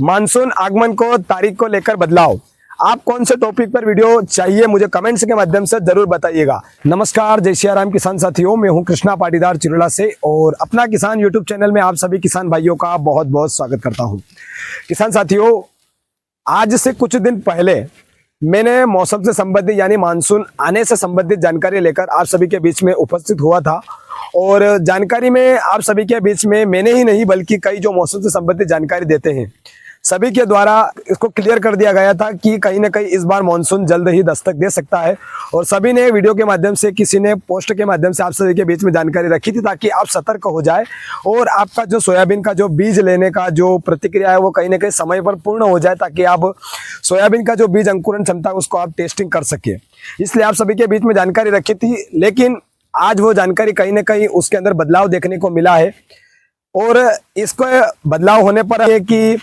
Monsoon आगमन को तारीख को लेकर बदलाव। आप कौन से टॉपिक पर वीडियो चाहिए मुझे कमेंट्स के माध्यम से जरूर बताइएगा। नमस्कार, जय सिया राम किसान साथियों, मैं हूं कृष्णा पाटीदार चिरोला से और अपना किसान यूट्यूब चैनल में आप सभी किसान भाइयों का बहुत बहुत स्वागत करता हूं। किसान साथियों, आज से कुछ दिन पहले मैंने मौसम से संबंधित यानी मानसून आने से संबंधित जानकारी लेकर आप सभी के बीच में उपस्थित हुआ था और जानकारी में आप सभी के बीच में मैंने ही नहीं बल्कि कई जो मौसम से संबंधित जानकारी देते हैं सभी के द्वारा इसको क्लियर कर दिया गया था कि कहीं ना कहीं इस बार मानसून जल्द ही दस्तक दे सकता है और सभी ने वीडियो के माध्यम से, किसी ने पोस्ट के माध्यम से आप सभी के बीच में जानकारी रखी थी ताकि आप सतर्क हो जाए और आपका जो सोयाबीन का जो बीज लेने का जो प्रतिक्रिया है वो कहीं ना कहीं समय पर पूर्ण हो जाए ताकि आप सोयाबीन का जो बीज अंकुरण क्षमता उसको आप टेस्टिंग कर सके। इसलिए आप सभी के बीच में जानकारी रखी थी, लेकिन आज वो जानकारी कहीं ना कहीं उसके अंदर बदलाव देखने को मिला है और इसको बदलाव होने पर है कि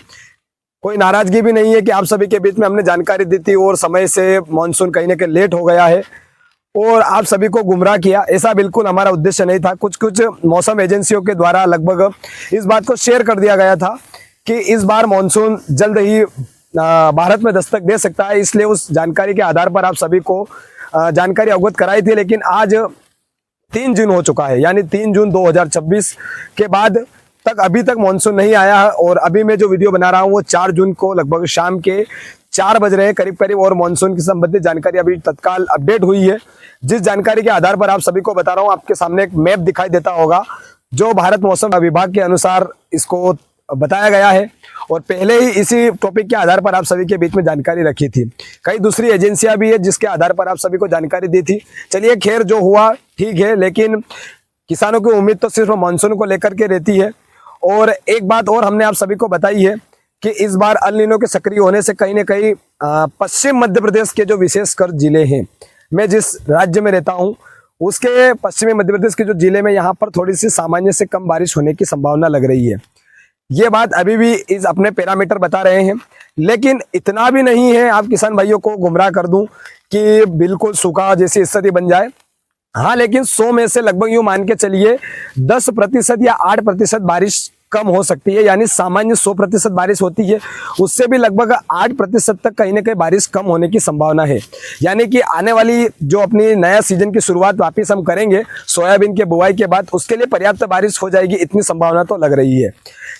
कोई नाराजगी भी नहीं है कि आप सभी के बीच में हमने जानकारी दी थी और समय से मानसून कहीं ना कहीं लेट हो गया है और आप सभी को गुमराह किया। ऐसा बिल्कुल हमारा उद्देश्य नहीं था। कुछ मौसम एजेंसियों के द्वारा लगभग इस बात को शेयर कर दिया गया था कि इस बार मानसून जल्द ही भारत में दस्तक दे सकता है, इसलिए उस जानकारी के आधार पर आप सभी को जानकारी अवगत कराई थी। लेकिन आज 3 जून हो चुका है, यानी 3 जून 2026 के बाद तक अभी तक मानसून नहीं आया है और अभी मैं जो वीडियो बना रहा हूँ वो 4 जून को लगभग शाम के 4 बज रहे हैं करीब करीब और मानसून की संबंधित जानकारी अभी तत्काल अपडेट हुई है। जिस जानकारी के आधार पर आप सभी को बता रहा हूँ, आपके सामने एक मैप दिखाई देता होगा जो भारत मौसम विभाग के अनुसार इसको बताया गया है और पहले ही इसी टॉपिक के आधार पर आप सभी के बीच में जानकारी रखी थी। कई दूसरी एजेंसियां भी है जिसके आधार पर आप सभी को जानकारी दी थी। चलिए खैर, जो हुआ ठीक है, लेकिन किसानों की उम्मीद तो सिर्फ मानसून को लेकर के रहती है। और एक बात और हमने आप सभी को बताई है कि इस बार अल नीनो के सक्रिय होने से कहीं ना कहीं पश्चिम मध्य प्रदेश के जो विशेषकर जिले हैं, मैं जिस राज्य में रहता हूं उसके पश्चिमी मध्य प्रदेश के जो जिले में यहाँ पर थोड़ी सी सामान्य से कम बारिश होने की संभावना लग रही है। ये बात अभी भी इस अपने पैरामीटर बता रहे हैं, लेकिन इतना भी नहीं है आप किसान भाइयों को गुमराह कर दूं कि बिल्कुल सूखा जैसी स्थिति बन जाए। हाँ, लेकिन 100 में से लगभग यूं मान के चलिए 10% या 8% बारिश कम हो सकती है, यानी सामान्य 100% बारिश होती है उससे भी लगभग 8% तक कहीं ना कहीं बारिश कम होने की संभावना है। यानी कि आने वाली जो अपनी नया सीजन की शुरुआत वापिस हम करेंगे सोयाबीन के बुआई के बाद, उसके लिए पर्याप्त बारिश हो जाएगी, इतनी संभावना तो लग रही है।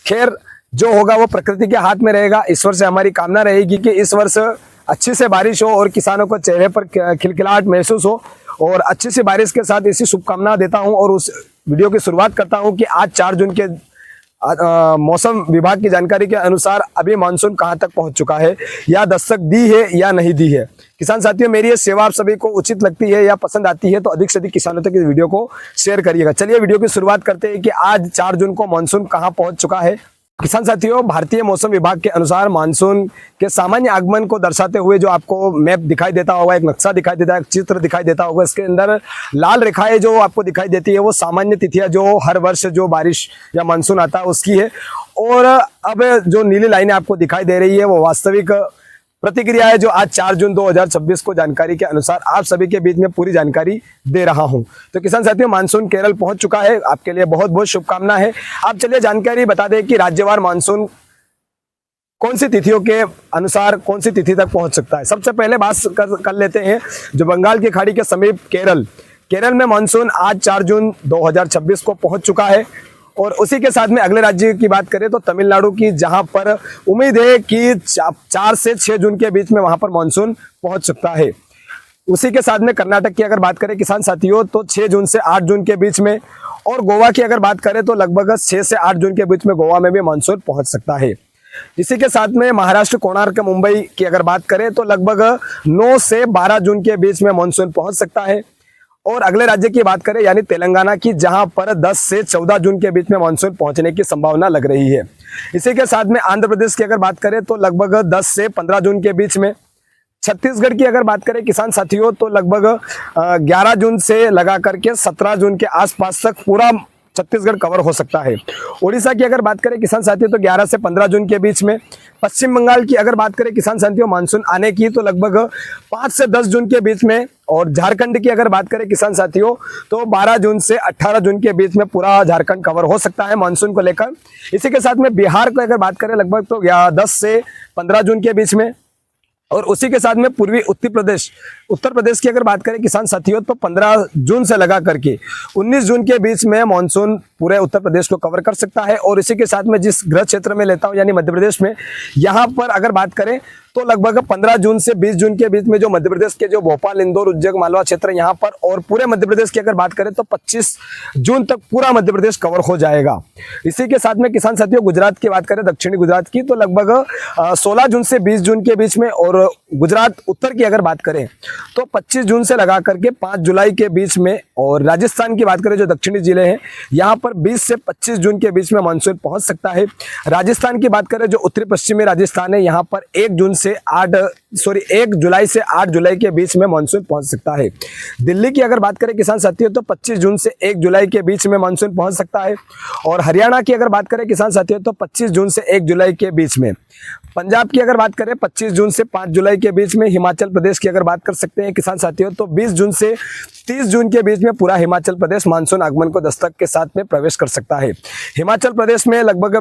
खैर, जो होगा वो प्रकृति के हाथ में रहेगा। ईश्वर से हमारी कामना रहेगी कि इस वर्ष अच्छी से बारिश हो और किसानों को चेहरे पर खिलखिलाहट महसूस हो और अच्छी सी बारिश के साथ इसी शुभकामना देता हूं और उस वीडियो की शुरुआत करता हूं कि आज 4 जून के मौसम विभाग की जानकारी के अनुसार अभी मानसून कहां तक पहुंच चुका है या दस्तक दी है या नहीं दी है। किसान साथियों, मेरी ये सेवा आप सभी को उचित लगती है या पसंद आती है तो अधिक से अधिक किसानों तक इस वीडियो को शेयर करिएगा। चलिए वीडियो की शुरुआत करते हैं कि आज 4 जून को मानसून कहां पहुंच चुका है। किसान साथियों, भारतीय मौसम विभाग के अनुसार मानसून के सामान्य आगमन को दर्शाते हुए जो आपको मैप दिखाई देता होगा, एक नक्शा दिखाई देता है, एक चित्र दिखाई देता होगा, इसके अंदर लाल रेखाएं जो आपको दिखाई देती है वो सामान्य तिथियां जो हर वर्ष जो बारिश या मानसून आता है उसकी है और अब जो नीली लाइनें आपको दिखाई दे रही है वो वास्तविक प्रतिक्रिया है जो आज 4 जून 2026 को जानकारी के अनुसार आप सभी के बीच में पूरी जानकारी दे रहा हूं। तो किसान साथियों, मानसून केरल पहुंच चुका है, आपके लिए बहुत बहुत शुभकामना है। आप चलिए जानकारी बता दें कि राज्यवार मानसून कौन सी तिथियों के अनुसार कौन सी तिथि तक पहुंच सकता है। सबसे पहले बात कर लेते हैं जो बंगाल की खाड़ी के समीप केरल में मानसून आज 4 जून 2026 को पहुंच चुका है और उसी के साथ में अगले राज्य की बात करें तो तमिलनाडु की, जहां पर उम्मीद है कि 4 से 6 जून के बीच में वहां पर मानसून पहुंच सकता है। उसी के साथ में कर्नाटक की अगर बात करें किसान साथियों तो 6 जून से 8 जून के बीच में, और गोवा की अगर बात करें तो लगभग 6 से 8 जून के बीच में गोवा में भी मानसून पहुंच सकता है। इसी के साथ में महाराष्ट्र कोणार्क मुंबई की अगर बात करें तो लगभग 9 से 12 जून के बीच में मानसून पहुंच सकता है। और अगले राज्य की बात करें यानी तेलंगाना की, जहां पर 10 से 14 जून के बीच में मानसून पहुंचने की संभावना लग रही है। इसी के साथ में आंध्र प्रदेश की अगर बात करें तो लगभग 10 से 15 जून के बीच में। छत्तीसगढ़ की अगर बात करें किसान साथियों तो लगभग 11 जून से लगा करके 17 जून के आसपास तक पूरा छत्तीसगढ़ कवर हो सकता है। उड़ीसा की अगर बात करें किसान साथियों तो 11 से 15 जून के बीच में। पश्चिम बंगाल की अगर बात करें किसान साथियों मानसून आने की तो लगभग 5 से 10 जून के बीच में। और झारखंड की अगर बात करें किसान साथियों तो 12 जून से 18 जून के बीच में पूरा झारखंड कवर हो सकता है मानसून को लेकर। इसी के साथ में बिहार को अगर बात करें लगभग तो 10 से 15 जून के बीच में। और उसी के साथ में पूर्वी उत्तर प्रदेश की अगर बात करें किसान साथियों तो 15 जून से लगा करके 19 जून के बीच में मानसून पूरे उत्तर प्रदेश को कवर कर सकता है। और इसी के साथ में जिस गृह क्षेत्र में लेता हूं यानी मध्य प्रदेश में, यहां पर अगर बात करें तो लगभग 15 जून से 20 जून के बीच में जो मध्य प्रदेश के जो भोपाल, इंदौर, उज्जैन, मालवा क्षेत्र यहां पर, और पूरे मध्य प्रदेश की अगर बात करें तो 25 जून तक पूरा मध्य प्रदेश कवर हो जाएगा। इसी के साथ में किसान साथियों गुजरात की बात करें, दक्षिणी गुजरात की, तो लगभग 16 जून से 20 जून के बीच में। और गुजरात उत्तर की अगर बात करें तो 25 जून से लगा करके 5 जुलाई के बीच में। और राजस्थान की बात करें जो दक्षिणी जिले हैं यहाँ पर 20 से 25 जून के बीच में मानसून पहुंच सकता है। राजस्थान की बात करें जो उत्तरी पश्चिमी राजस्थान है यहाँ पर 1 जुलाई से 8 जुलाई के बीच में मानसून पहुंच सकता है। दिल्ली की अगर बात करें किसान साथियों तो 25 जून से 1 जुलाई के बीच में मानसून पहुंच सकता है। और हरियाणा की अगर बात करें किसान साथियों तो 25 जून से 1 जुलाई के बीच में। पंजाब की अगर बात करें 25 जून से 5 जुलाई के बीच में। हिमाचल प्रदेश की अगर बात कर सकते हैं किसान साथियों तो 20 जून से 30 जून के बीच में पूरा हिमाचल प्रदेश मानसून आगमन को दस्तक के साथ में प्रवेश कर सकता है। हिमाचल प्रदेश में लगभग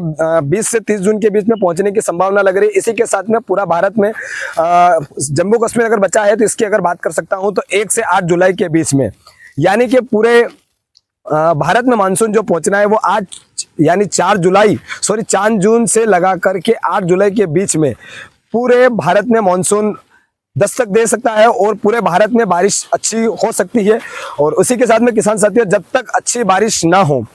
20 से 30 जून के बीच में पहुंचने की संभावना लग रही है। इसी के साथ में पूरा भारत में जम्मू कश्मीर अगर बचा है तो इसकी अगर बात कर सकता हूं तो 1 से 8 जुलाई के बीच में, यानी कि पूरे भारत में मानसून जो पहुंचना है वो आज यानी 4 जून से लगा करके 8 जुलाई के बीच में पूरे भारत में मानसून दस्तक दे सकता है। और पूरे भारत में बारिश अच्छी हो सकती है। और उसी के साथ में किसान साथियों जब तक अच्छी बारिश ना हो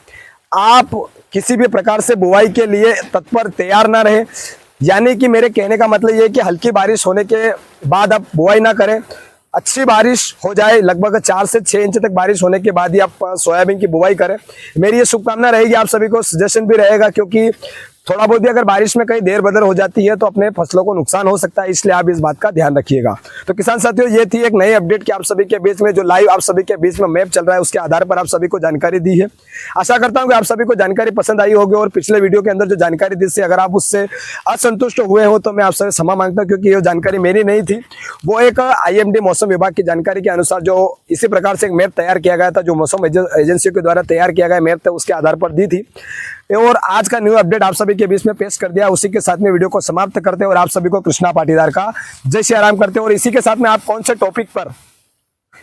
आप किसी भी प्रकार से बुआई के लिए तत्पर तैयार ना रहे। यानी कि मेरे कहने का मतलब ये है कि हल्की बारिश होने के बाद आप बुआई ना करें, अच्छी बारिश हो जाए, लगभग 4 से 6 इंच तक बारिश होने के बाद ही आप सोयाबीन की बुआई करें। मेरी ये शुभकामना रहेगी, आप सभी को सजेशन भी रहेगा, क्योंकि थोड़ा बहुत भी अगर बारिश में कहीं देर बदर हो जाती है तो अपने फसलों को नुकसान हो सकता है, इसलिए आप इस बात का ध्यान रखिएगा। तो किसान साथियों ये थी एक नई अपडेट कि आप सभी के बीच में जो लाइव आप सभी के बीच में मैप चल रहा है उसके आधार पर आप सभी को जानकारी दी है। आशा करता हूं कि आप सभी को जानकारी पसंद आई होगी। और पिछले वीडियो के अंदर जो जानकारी दी थी अगर आप उससे असंतुष्ट हुए हो तो मैं आपसे क्षमा मांगता हूं, क्योंकि ये जानकारी मेरी नहीं थी, वो एक IMD मौसम विभाग की जानकारी के अनुसार जो इसी प्रकार से एक मैप तैयार किया गया था, जो मौसम एजेंसियों के द्वारा तैयार किया गया मैप था उसके आधार पर दी थी। और आज का न्यू अपडेट आप सभी के बीच में पेश कर दिया। उसी के साथ में वीडियो को समाप्त करते हैं और आप सभी को कृष्णा पाटीदार का जय श्री राम करते हैं। और इसी के साथ में आप कौन से टॉपिक पर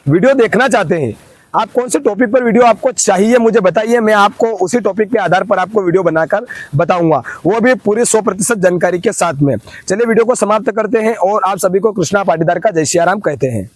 वीडियो देखना चाहते हैं, आप कौन से टॉपिक पर वीडियो आपको चाहिए मुझे बताइए, मैं आपको उसी टॉपिक के आधार पर आपको वीडियो बनाकर बताऊंगा, वो भी पूरी 100% जानकारी के साथ में। चलिए वीडियो को समाप्त करते हैं और आप सभी को कृष्णा पाटीदार का जय श्री राम कहते हैं।